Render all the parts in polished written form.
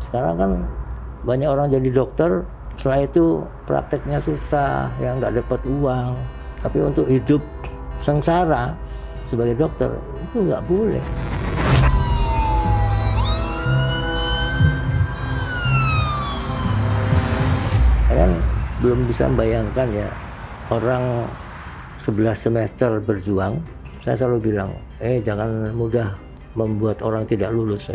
Sekarang kan banyak orang jadi dokter, setelah itu prakteknya susah, ya nggak dapat uang. Tapi untuk hidup sengsara sebagai dokter itu nggak boleh. Kalian belum bisa membayangkan ya, orang 11 semester berjuang, saya selalu bilang, jangan mudah membuat orang tidak lulus.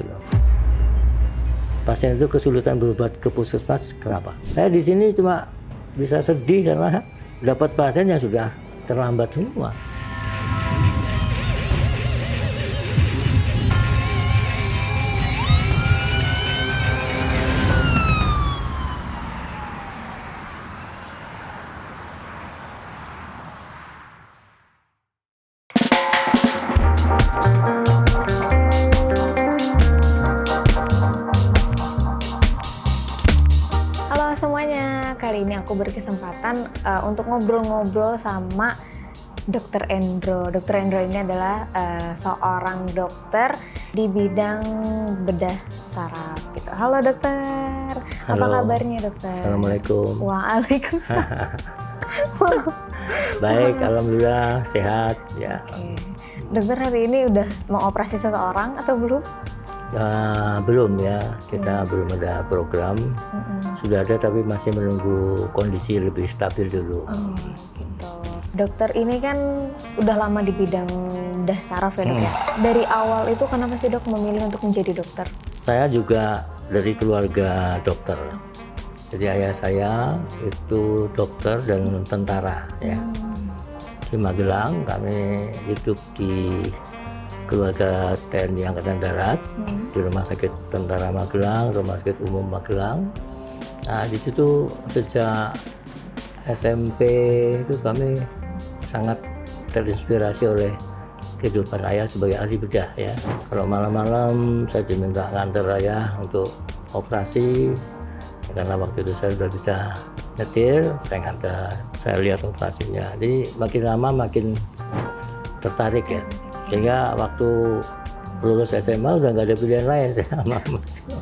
Pasien itu kesulitan berobat ke puskesmas, kenapa? Saya di sini cuma bisa sedih karena dapat pasien yang sudah terlambat semua. Halo semuanya, kali ini aku berkesempatan untuk ngobrol-ngobrol sama Dr. Endro. Dr. Endro ini adalah seorang dokter di bidang bedah saraf gitu. Halo dokter, Halo. Apa kabarnya dokter? Assalamualaikum. Waalaikumsalam. Baik, alhamdulillah sehat ya. Oke. Dokter hari ini udah mau operasi seseorang atau belum? Belum ya, kita belum ada program. Sudah ada tapi masih menunggu kondisi lebih stabil dulu. Gitu. Dokter ini kan udah lama di bidang bedah saraf ya dok ya. Dari awal itu kenapa sih dok memilih untuk menjadi dokter? Saya juga dari keluarga dokter. Jadi ayah saya itu dokter dan tentara ya. Di Magelang kami hidup di keluarga TNI Angkatan Darat, di Rumah Sakit Tentara Magelang, Rumah Sakit Umum Magelang. Nah di situ sejak SMP itu kami sangat terinspirasi oleh kehidupan ayah sebagai ahli bedah ya. Kalau malam-malam saya diminta nganter ayah untuk operasi, karena waktu itu saya sudah bisa nyetir, saya nganter, saya lihat operasinya. Jadi makin lama makin tertarik ya. Sehingga waktu lulus SMA udah nggak ada pilihan lain, saya masuk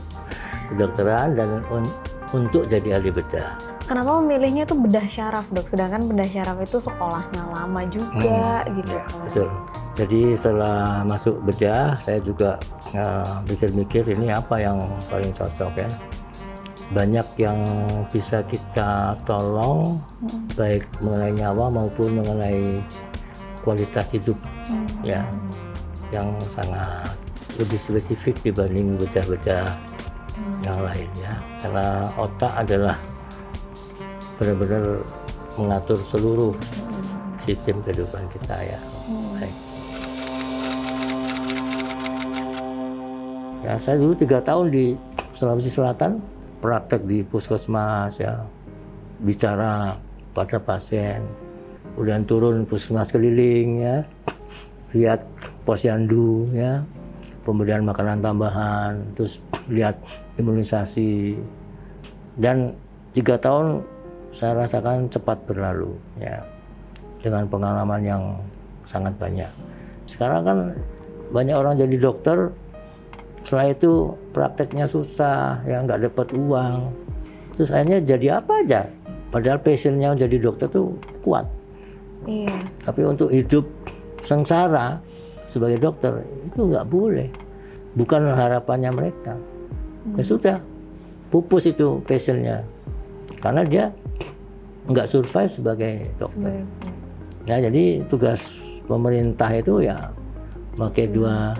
kedokteran dan untuk jadi ahli bedah. Kenapa memilihnya tuh bedah syaraf dok? Sedangkan bedah syaraf itu sekolahnya lama juga gitu Ya, kan? betul. Jadi setelah masuk bedah, saya juga mikir-mikir ini apa yang paling cocok ya. Banyak yang bisa kita tolong, baik mengenai nyawa maupun mengenai kualitas hidup ya, yang sangat lebih spesifik dibanding bedah-bedah yang lain ya. Karena otak adalah benar-benar mengatur seluruh sistem kehidupan kita ya. Baik. Ya, saya dulu 3 tahun di Sulawesi Selatan, praktek di puskesmas ya, bicara pada pasien, kemudian turun puskesmas keliling ya, lihat posyandu ya, pemberian makanan tambahan, terus lihat imunisasi. Dan 3 tahun saya rasakan cepat berlalu ya, dengan pengalaman yang sangat banyak. Sekarang kan banyak orang jadi dokter, setelah itu prakteknya susah, ya nggak dapat uang. Terus akhirnya jadi apa aja, padahal passionnya jadi dokter tuh kuat. Iya. Tapi untuk hidup sengsara sebagai dokter itu nggak boleh, bukan harapannya mereka. Ya sudah, pupus itu passionnya, karena dia nggak survive sebagai dokter. Ya jadi tugas pemerintah itu ya pakai dua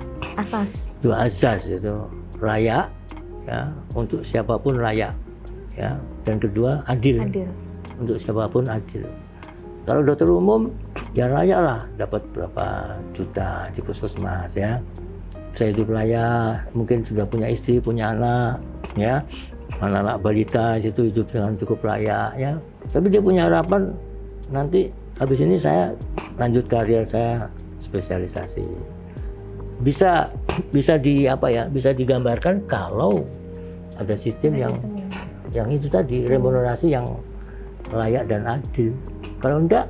asas itu, layak ya, untuk siapapun layak ya, dan kedua adil. Untuk siapapun adil. Kalau dokter umum ya layak lah, dapat berapa juta di puskesmas ya, saya hidup layak, mungkin sudah punya istri, punya anak ya, anak-anak balita situ hidup dengan cukup layak ya. Tapi dia punya harapan nanti habis ini saya lanjut karir saya spesialisasi. Bisa bisa digambarkan kalau ada sistem yang itu tadi, remunerasi yang layak dan adil. Kalau enggak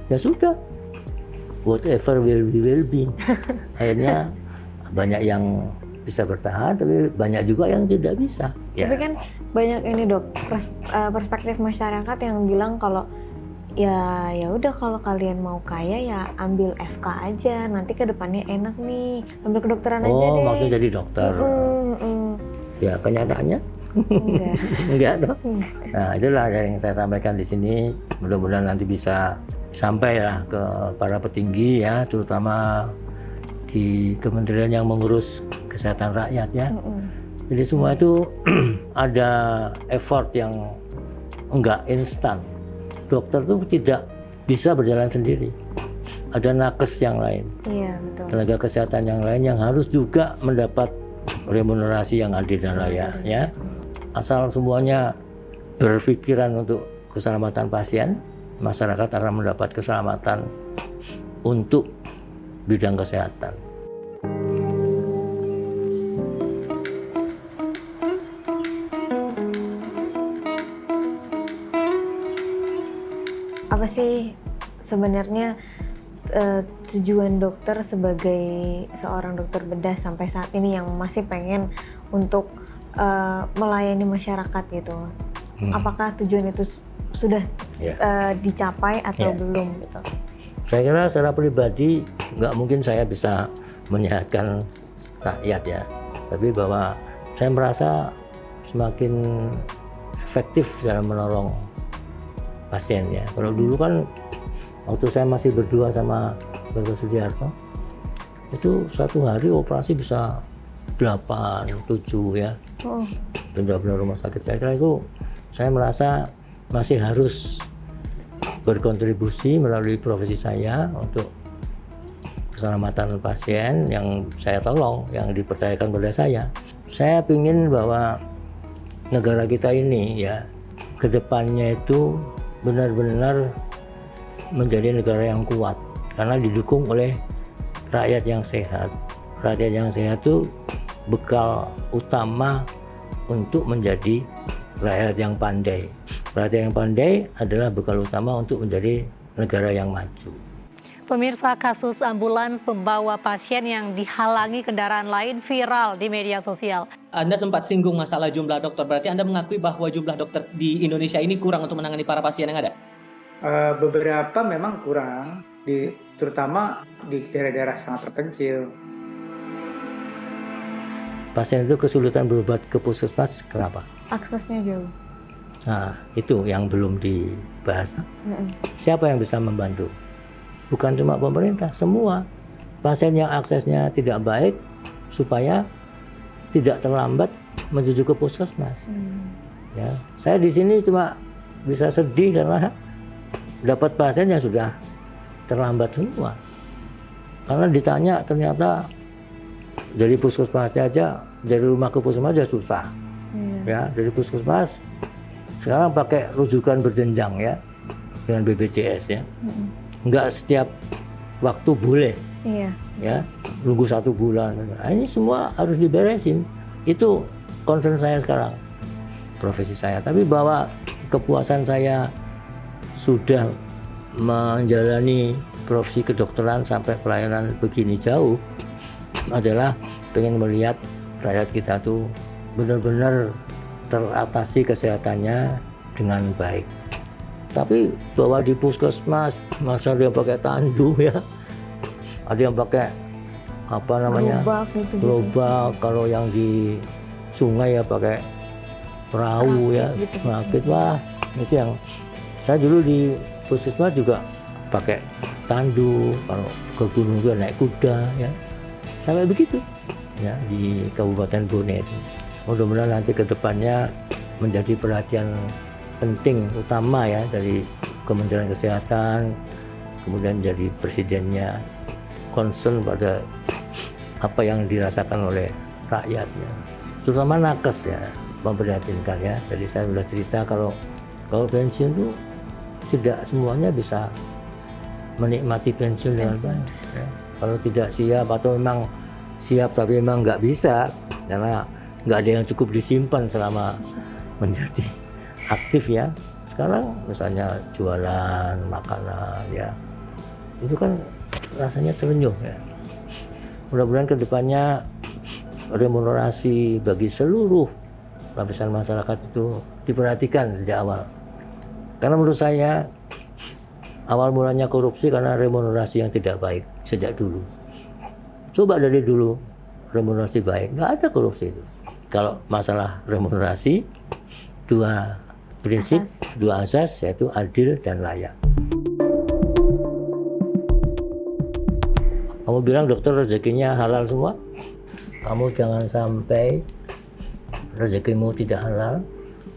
ya sudah, whatever will be. Akhirnya banyak yang bisa bertahan, tapi banyak juga yang tidak bisa. Ya. Tapi kan banyak ini dok, perspektif masyarakat yang bilang kalau ya udah kalau kalian mau kaya ya ambil FK aja, nanti ke depannya enak nih, ambil kedokteran aja deh. Oh, maksudnya jadi dokter. Ya kenyataannya enggak dong. Nah itulah yang saya sampaikan di sini. Mudah-mudahan nanti bisa sampai lah ke para petinggi ya, terutama di kementerian yang mengurus kesehatan rakyat ya. Jadi semua itu ada effort yang enggak instan. Dokter itu tidak bisa berjalan sendiri. Ada nakes yang lain. Iya, betul. Tenaga kesehatan yang lain yang harus juga mendapat remunerasi yang adil dan layak ya. Asal semuanya berpikiran untuk keselamatan pasien, masyarakat akan mendapat keselamatan untuk bidang kesehatan. Apa sih sebenarnya tujuan dokter sebagai seorang dokter bedah sampai saat ini yang masih pengen untuk melayani masyarakat gitu? Apakah tujuan itu sudah dicapai atau belum gitu? Saya kira secara pribadi nggak mungkin saya bisa menyehatkan rakyat ya, tapi bahwa saya merasa semakin efektif dalam menolong pasien ya. Kalau dulu kan waktu saya masih berdua sama Dr. Sudiarto, itu satu hari operasi bisa 8, 7 ya. Benar-benar rumah sakit. Saya kira itu saya merasa masih harus berkontribusi melalui profesi saya untuk keselamatan pasien yang saya tolong, yang dipercayakan pada saya. Saya ingin bahwa negara kita ini ya kedepannya itu benar-benar menjadi negara yang kuat karena didukung oleh rakyat yang sehat. Rakyat yang sehat itu bekal utama untuk menjadi rakyat yang pandai. Rakyat yang pandai adalah bekal utama untuk menjadi negara yang maju. Pemirsa, kasus ambulans pembawa pasien yang dihalangi kendaraan lain viral di media sosial. Anda sempat singgung masalah jumlah dokter, berarti Anda mengakui bahwa jumlah dokter di Indonesia ini kurang untuk menangani para pasien yang ada? Beberapa memang kurang, terutama di daerah-daerah sangat terpencil. Pasien itu kesulitan berobat ke puskesmas, kenapa? Aksesnya jauh. Nah, itu yang belum dibahas. Siapa yang bisa membantu? Bukan cuma pemerintah, semua. Pasien yang aksesnya tidak baik, supaya tidak terlambat menuju ke puskesmas. Ya, saya di sini cuma bisa sedih karena dapat pasien yang sudah terlambat semua. Karena ditanya ternyata dari puskesmasnya aja, dari rumah ke puskesmas aja susah. Ya, dari puskesmas sekarang pakai rujukan berjenjang ya dengan BPJS ya. Enggak setiap waktu boleh. Ya, nunggu 1 bulan. Nah, ini semua harus diberesin. Itu concern saya sekarang, profesi saya. Tapi bahwa kepuasan saya sudah menjalani profesi kedokteran sampai pelayanan begini jauh adalah pengen melihat rakyat kita tuh benar-benar teratasi kesehatannya dengan baik. Tapi bahwa di puskesmas masa dia pakai tandu ya, ada yang pakai apa namanya gerobak, kalau yang di sungai ya pakai perahu ya, merakit. Wah, itu yang saya dulu di puskesmas juga pakai tandu, kalau ke gunung juga naik kuda ya, sampai begitu ya di Kabupaten Bone itu. Mudah-mudahan nanti ke depannya menjadi perhatian penting utama ya dari Kementerian Kesehatan, kemudian jadi presidennya concern pada apa yang dirasakan oleh rakyatnya, terutama nakes ya, memprihatinkan ya. Jadi saya sudah cerita kalau pensiun itu tidak semuanya bisa menikmati pensiun dengan baik ya. Kalau tidak siap atau memang siap tapi memang nggak bisa karena nggak ada yang cukup disimpan selama menjadi aktif ya. Sekarang misalnya jualan makanan ya, itu kan rasanya terenyuh ya. Mudah-mudahan kedepannya remunerasi bagi seluruh lapisan masyarakat itu diperhatikan sejak awal. Karena menurut saya awal mulanya korupsi karena remunerasi yang tidak baik sejak dulu. Coba dari dulu remunerasi baik, nggak ada korupsi itu. Kalau masalah remunerasi, dua prinsip, dua asas, yaitu adil dan layak. Kamu bilang dokter rezekinya halal semua, kamu jangan sampai rezekimu tidak halal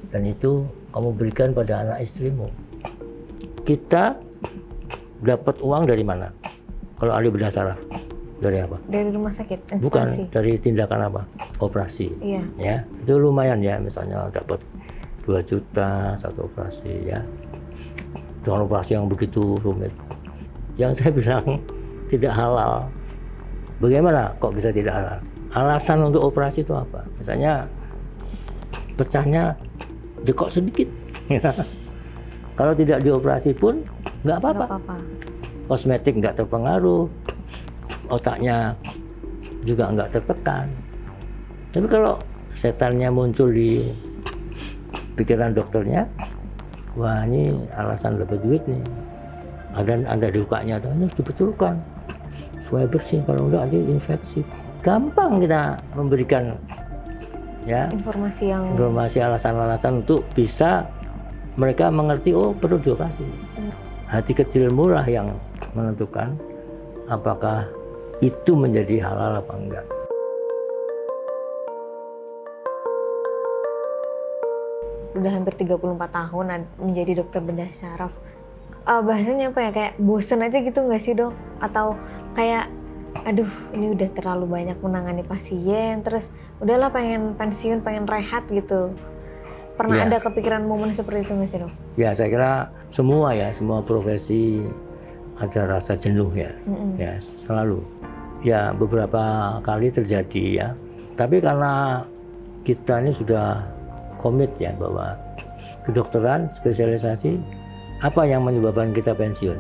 dan itu kamu berikan pada anak istrimu. Kita dapat uang dari mana? Kalau ahli bedah saraf, dari apa? Dari rumah sakit, instansi. Bukan, dari tindakan apa? Operasi. Iya. Ya, itu lumayan ya, misalnya dapat 2 juta satu operasi ya. Dengan operasi yang begitu rumit. Yang saya bilang tidak halal. Bagaimana kok bisa tidak halal? Alasan untuk operasi itu apa? Misalnya pecahnya jekok sedikit. Kalau tidak dioperasi pun nggak apa-apa. Kosmetik nggak terpengaruh, otaknya juga nggak tertekan. Tapi kalau setannya muncul di pikiran dokternya, wah ini alasan dapat duit nih. Ada dukanya, ini dibetulkan supaya bersih, kalau enggak nanti infeksi. Gampang kita memberikan ya informasi alasan-alasan untuk bisa mereka mengerti, oh perlu dioperasi. Hati kecilmu lah yang menentukan apakah itu menjadi halal apa enggak. Udah hampir 34 tahun menjadi dokter bedah saraf. Bahasanya apa ya, kayak bosen aja gitu nggak sih dok? Atau kayak aduh ini udah terlalu banyak menangani pasien, terus udahlah pengen pensiun, pengen rehat gitu. Pernah ada kepikiran momen seperti itu nggak sih dok? Ya saya kira semua profesi ada rasa jenuh ya, ya selalu. Ya beberapa kali terjadi ya. Tapi karena kita ini sudah komit ya bahwa kedokteran spesialisasi, apa yang menyebabkan kita pensiun?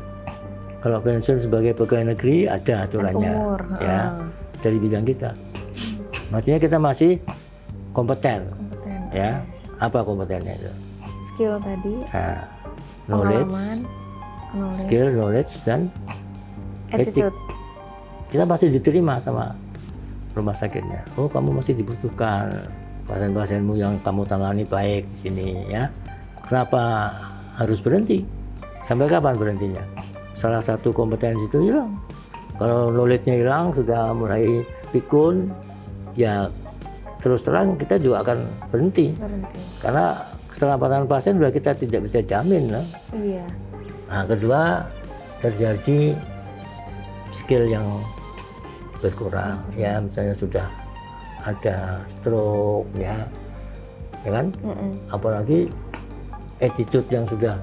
Kalau pensiun sebagai pegawai negeri ada aturannya ya dari bidang kita. Maksudnya kita masih kompeten. Ya. Apa kompetennya itu? Skill tadi. Nah, knowledge, skill, knowledge dan attitude. Kita pasti diterima sama rumah sakitnya. Oh, kamu masih dibutuhkan. Pasien-pasienmu yang kamu tangani baik di sini ya. Kenapa harus berhenti? Sampai kapan berhentinya? Salah satu kompetensi itu hilang. Kalau knowledge-nya hilang, sudah mulai pikun, ya terus terang kita juga akan berhenti. Karena keselamatan pasien sudah kita tidak bisa jamin. Iya. Nah, kedua, terjadi skill yang berkurang. Ya, misalnya sudah ada stroke ya kan? Apalagi attitude yang sudah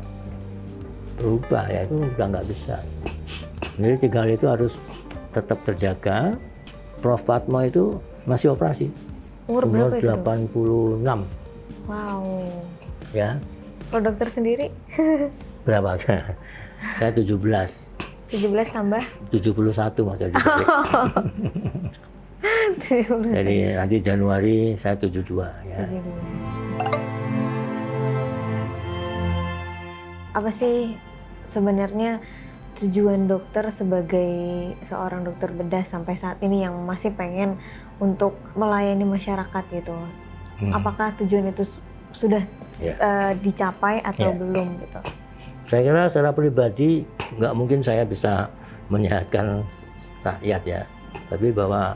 berubah ya, itu sudah nggak bisa. Jadi 3 hal itu harus tetap terjaga. Prof. Padmo itu masih operasi. Umur berapa itu? 86. Wow. Ya. Kalau dokter sendiri? Berapa? Saya 17. 17 tambah? 71 masa dibalik. Jadi nanti Januari saya 72 ya. 72. Apa sih sebenarnya tujuan dokter sebagai seorang dokter bedah sampai saat ini yang masih pengen untuk melayani masyarakat gitu? Apakah tujuan itu sudah dicapai atau belum gitu? Saya kira secara pribadi nggak mungkin saya bisa menyehatkan rakyat ya, tapi bahwa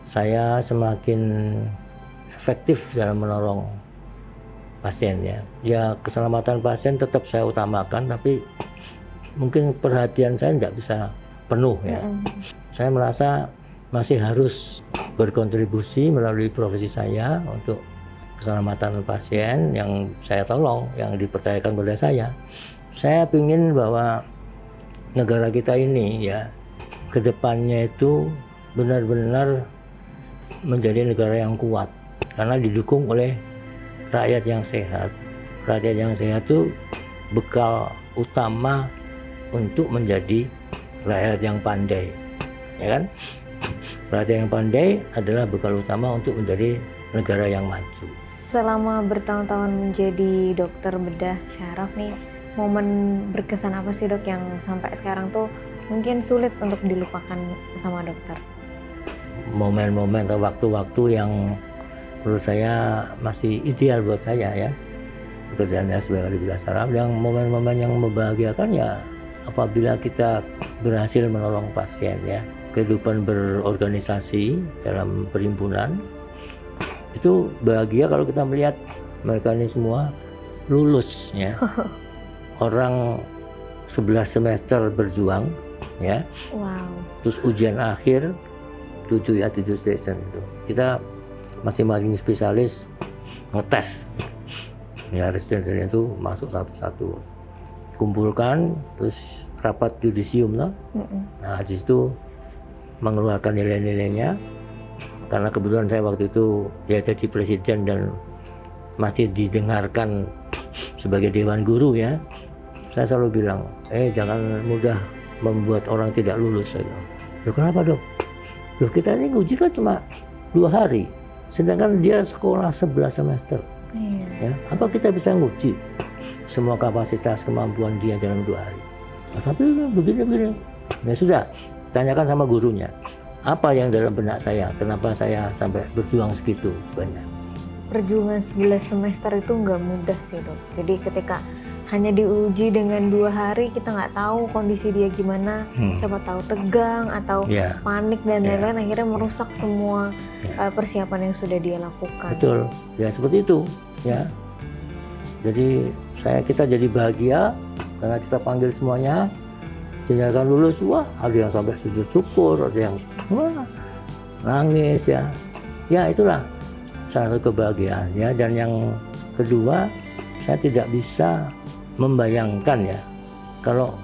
saya semakin efektif dalam menolong pasien ya. Ya keselamatan pasien tetap saya utamakan, tapi mungkin perhatian saya tidak bisa penuh ya. Saya merasa masih harus berkontribusi melalui profesi saya untuk keselamatan pasien yang saya tolong, yang dipercayakan pada saya. Saya ingin bahwa negara kita ini ya kedepannya itu benar-benar menjadi negara yang kuat karena didukung oleh rakyat yang sehat. Rakyat yang sehat itu bekal utama untuk menjadi rakyat yang pandai, ya kan? Pelatih yang pandai adalah bekal utama untuk menjadi negara yang maju. Selama bertahun-tahun menjadi dokter bedah syaraf nih, momen berkesan apa sih dok yang sampai sekarang tuh mungkin sulit untuk dilupakan sama dokter? Momen-momen atau waktu-waktu yang menurut saya masih ideal buat saya ya, pekerjaannya sebagai bedah syaraf, yang momen-momen yang membahagiakan ya apabila kita berhasil menolong pasien ya. Kehidupan berorganisasi dalam perhimpunan itu bahagia kalau kita melihat mereka ini semua lulus ya. Orang 11 semester berjuang ya. Wow. Terus ujian akhir 7 station itu. Kita masing-masing spesialis ngetes. Ya, residen itu masuk satu-satu. Kumpulkan terus rapat yudisium no? Nah, di situ mengeluarkan nilai-nilainya. Karena kebetulan saya waktu itu ya jadi presiden dan masih didengarkan sebagai dewan guru ya. Saya selalu bilang, jangan mudah membuat orang tidak lulus. Loh kenapa dok? Loh kita ini nguji kan cuma 2 hari, sedangkan dia sekolah 11 semester. Ya, apa kita bisa nguji semua kapasitas kemampuan dia dalam 2 hari? Nah, tapi begini-begini. Ya sudah, tanyakan sama gurunya. Apa yang dalam benak saya? Kenapa saya sampai berjuang segitu banyak? Perjuangan 11 semester itu nggak mudah sih dok. Jadi ketika hanya diuji dengan 2 hari, kita nggak tahu kondisi dia gimana. Siapa tahu tegang atau panik dan lain-lain, akhirnya merusak semua persiapan yang sudah dia lakukan. Betul, ya seperti itu ya. Jadi kita jadi bahagia karena kita panggil semuanya. Dinyatakan lulus, wah ada yang sampai sujud syukur, ada yang wah nangis ya. Ya itulah salah satu kebahagiaan ya. Dan yang kedua, saya tidak bisa membayangkan ya, kalau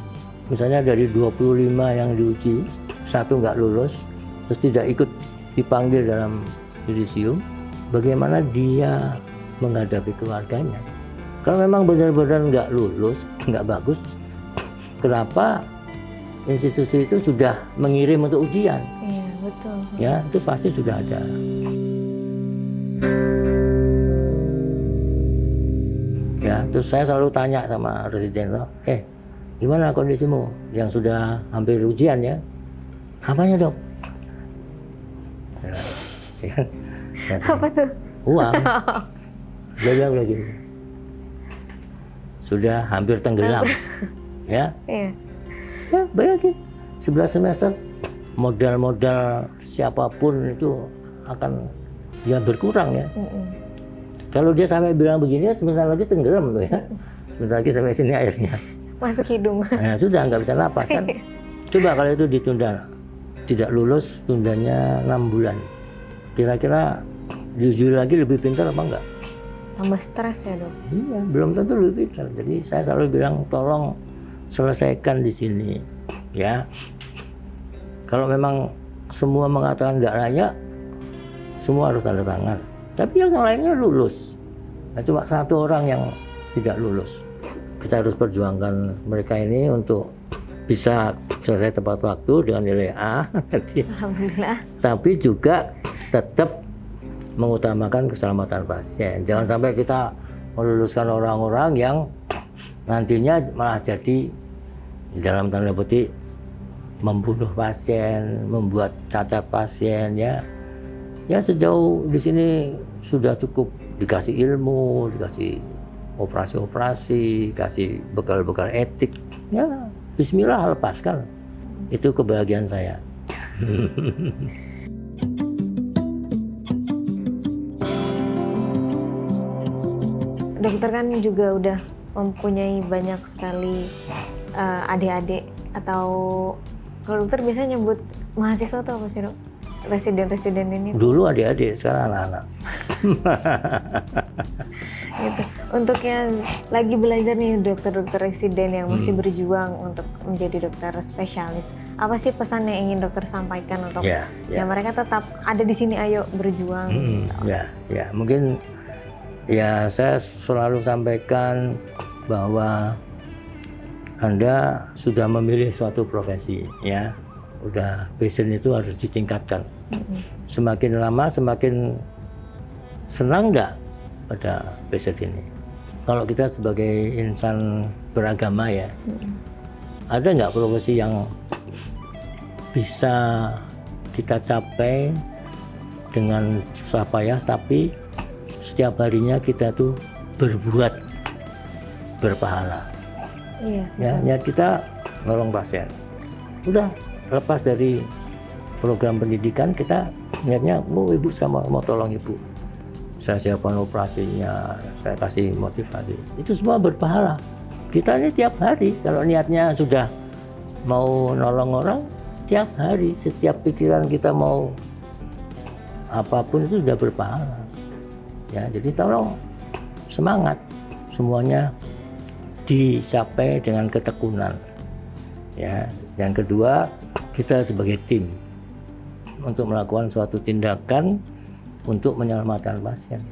misalnya dari 25 yang diuji, 1 nggak lulus, terus tidak ikut dipanggil dalam yudisium, bagaimana dia menghadapi keluarganya. Kalau memang benar-benar nggak lulus, nggak bagus, kenapa institusi itu sudah mengirim untuk ujian? Iya, betul. Ya, itu pasti sudah ada. Ya, terus saya selalu tanya sama residen, gimana kondisimu yang sudah hampir ujian ya? Apanya dok? Ya, Apa tuh? Uang. Dia bilang begini, sudah hampir tenggelam. Ya. Iya. Ya bayangin 11 semester modal siapapun itu akan ya berkurang ya. Kalau dia sampai bilang begini, sebentar lagi tenggelam tuh ya. Sebentar lagi sampai sini airnya Masuk hidung. nah sudah nggak bisa napas kan. Coba kalau itu ditunda, tidak lulus tundanya 6 bulan, kira-kira jujur lagi lebih pintar apa enggak? Tambah stres ya dok? Iya, belum tentu lebih pintar. Jadi saya selalu bilang tolong selesaikan di sini ya. Kalau memang semua mengatakan tidak layak, semua harus tanda tangan. Tapi yang lainnya lulus. Nah, cuma 1 orang yang tidak lulus. Kita harus perjuangkan mereka ini untuk bisa selesai tepat waktu dengan nilai A. Alhamdulillah. Tapi juga tetap mengutamakan keselamatan pasien. Jangan sampai kita meluluskan orang-orang yang nantinya malah jadi dalam tanda petik membunuh pasien, membuat cacat pasien ya. Ya sejauh di sini sudah cukup dikasih ilmu, dikasih operasi-operasi, kasih bekal-bekal etik. Ya bismillah lepaskan. Itu kebahagiaan saya. Dokter kan juga udah mempunyai banyak sekali adik-adik, atau kalau dokter biasanya nyebut mahasiswa tuh apa sih dok? Residen-residen ini? Dulu adik-adik, sekarang anak-anak. Gitu. Untuk yang lagi belajar nih dokter-dokter residen yang masih berjuang untuk menjadi dokter spesialis, apa sih pesan yang ingin dokter sampaikan untuk ya mereka tetap ada di sini, ayo berjuang? Ya mungkin ya saya selalu sampaikan bahwa Anda sudah memilih suatu profesi ya. udah passion itu harus ditingkatkan. Semakin lama semakin senang nggak pada passion ini. Kalau kita sebagai insan beragama ya, ada nggak profesi yang bisa kita capai dengan susah payah, tapi setiap harinya kita tuh berbuat berpahala. Iya. Ya, niat kita nolong pasien. Udah lepas dari program pendidikan, kita niatnya, ibu sama mau tolong ibu. Saya siapkan operasinya, saya kasih motivasi. Itu semua berpahala. Kita ini tiap hari, kalau niatnya sudah mau nolong orang, tiap hari, setiap pikiran kita mau apapun itu sudah berpahala. Ya, jadi tolong semangat, semuanya dicapai dengan ketekunan. Ya, yang kedua, kita sebagai tim untuk melakukan suatu tindakan untuk menyelamatkan pasien.